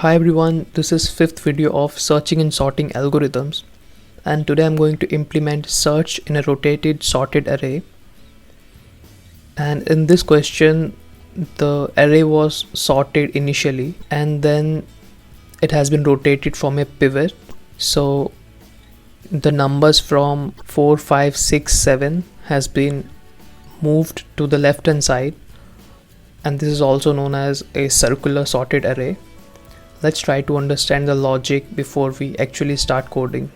Hi everyone, this is fifth video of searching and sorting algorithms, and today I'm going to implement search in a rotated sorted array. And in this question the array was sorted initially and then it has been rotated from a pivot. So the numbers from 4, 5, 6, 7 has been moved to the left hand side, and this is also known as a circular sorted array. Let's try to understand the logic before we actually start coding.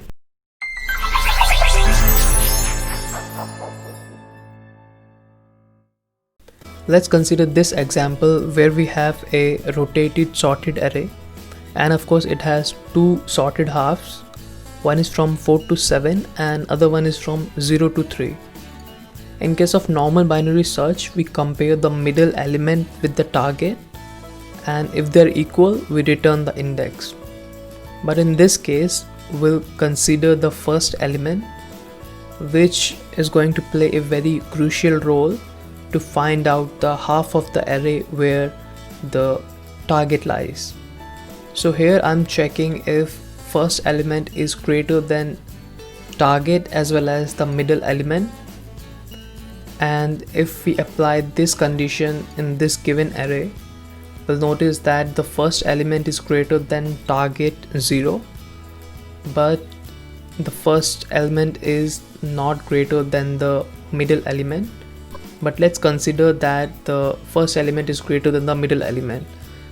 Let's consider this example where we have a rotated sorted array, and of course it has two sorted halves. One is from 4 to 7 and other one is from 0 to 3. In case of normal binary search, we compare the middle element with the target, and if they're equal we return the index. But in this case we'll consider the first element, which is going to play a very crucial role to find out the half of the array where the target lies. So here I'm checking if first element is greater than target as well as the middle element, and if we apply this condition in this given array, we'll notice that the first element is greater than target 0, but the first element is not greater than the middle element. But let's consider that the first element is greater than the middle element.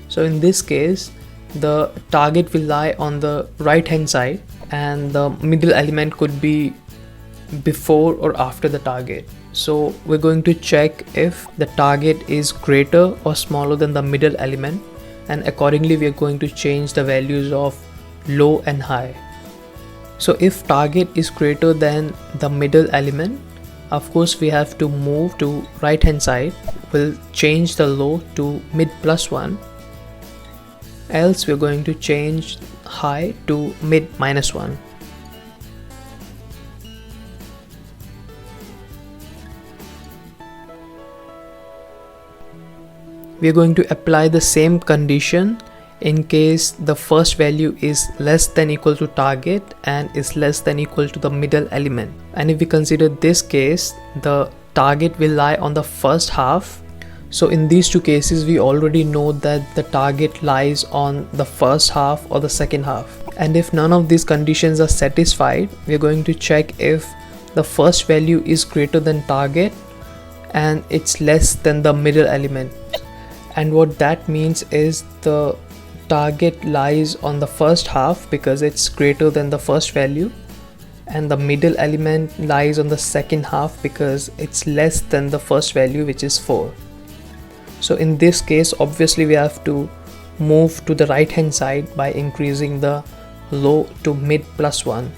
So in this case the target will lie on the right hand side and the middle element could be before or after the target. So we're going to check if the target is greater or smaller than the middle element, and accordingly we are going to change the values of low and high. So if target is greater than the middle element, of course we have to move to right hand side. We'll change the low to mid +1, else we're going to change high to mid -1. We are going to apply the same condition in case the first value is less than equal to target and is less than equal to the middle element. And if we consider this case, the target will lie on the first half. So in these two cases we already know that the target lies on the first half or the second half. And if none of these conditions are satisfied, we are going to check if the first value is greater than target and it's less than the middle element. And what that means is the target lies on the first half because it's greater than the first value, and the middle element lies on the second half because it's less than the first value, which is 4. So in this case obviously we have to move to the right hand side by increasing the low to mid +1.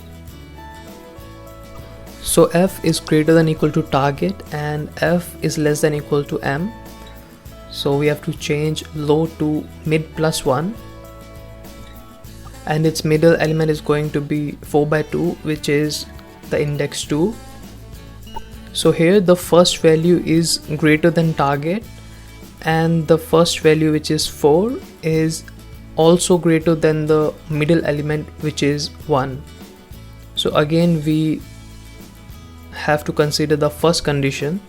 So f is greater than equal to target and f is less than equal to m. So we have to change low to mid +1, and its middle element is going to be 4/2, which is the index 2. So here the first value is greater than target and the first value, which is 4, is also greater than the middle element, which is 1. So again we have to consider the first condition.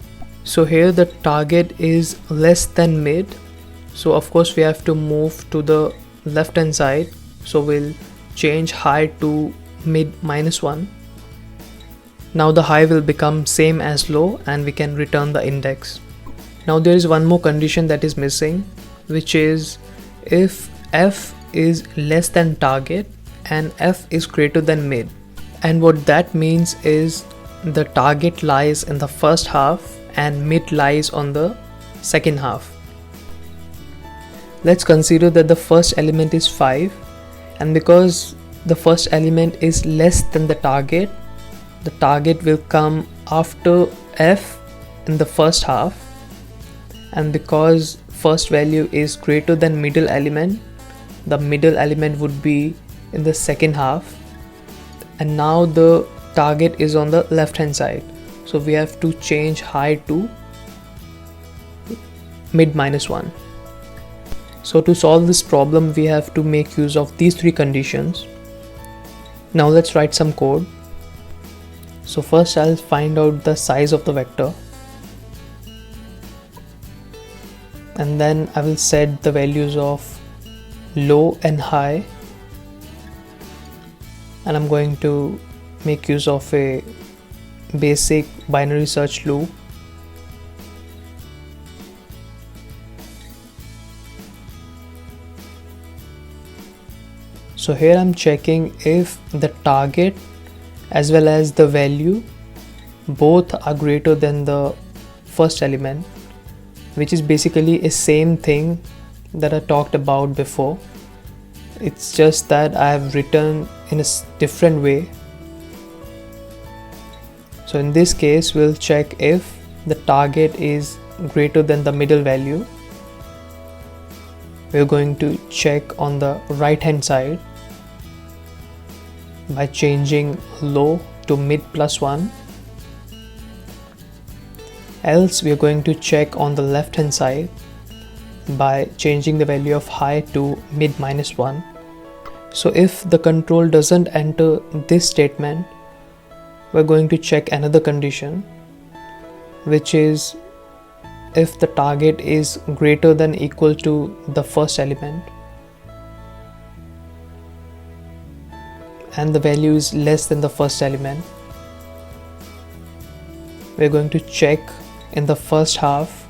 So here the target is less than mid, so of course we have to move to the left hand side. So we'll change high to mid -1. Now the high will become same as low and we can return the index. Now there is one more condition that is missing, which is if f is less than target and f is greater than mid. And what that means is the target lies in the first half and mid lies on the second half. Let's consider that the first element is 5, and because the first element is less than the target will come after f in the first half, and because first value is greater than middle element, the middle element would be in the second half, and now the target is on the left hand side. So we have to change high to mid -1. So to solve this problem, we have to make use of these three conditions. Now let's write some code. So first I'll find out the size of the vector, and then I will set the values of low and high, and I'm going to make use of a basic binary search loop. So here I'm checking if the target as well as the value both are greater than the first element, which is basically a same thing that I talked about before. It's just that I have written in a different way. So in this case, we'll check if the target is greater than the middle value. We're going to check on the right hand side by changing low to mid +1. Else we are going to check on the left hand side by changing the value of high to mid -1. So if the control doesn't enter this statement, we're going to check another condition, which is if the target is greater than equal to the first element and the value is less than the first element. We're going to check in the first half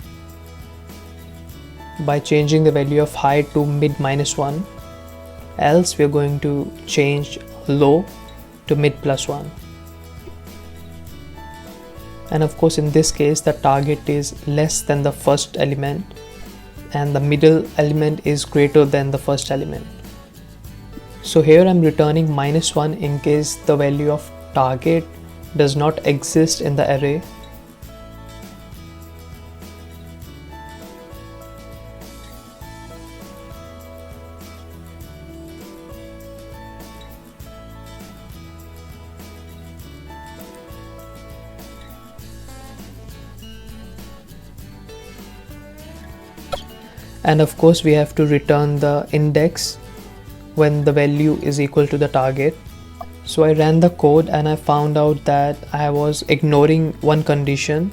by changing the value of high to mid -1. Else we're going to change low to mid +1. And of course in this case the target is less than the first element and the middle element is greater than the first element. So here I'm returning -1 in case the value of target does not exist in the array. And of course we have to return the index when the value is equal to the target. So I ran the code and I found out that I was ignoring one condition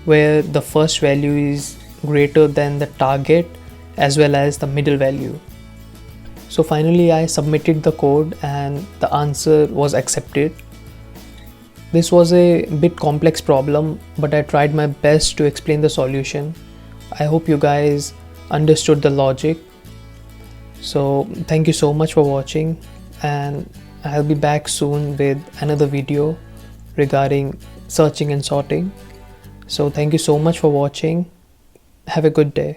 where the first value is greater than the target as well as the middle value. So finally I submitted the code and the answer was accepted. This was a bit complex problem, but I tried my best to explain the solution. I hope you guys understood the logic. So thank you so much for watching, and I'll be back soon with another video regarding searching and sorting. So thank you so much for watching. Have a good day.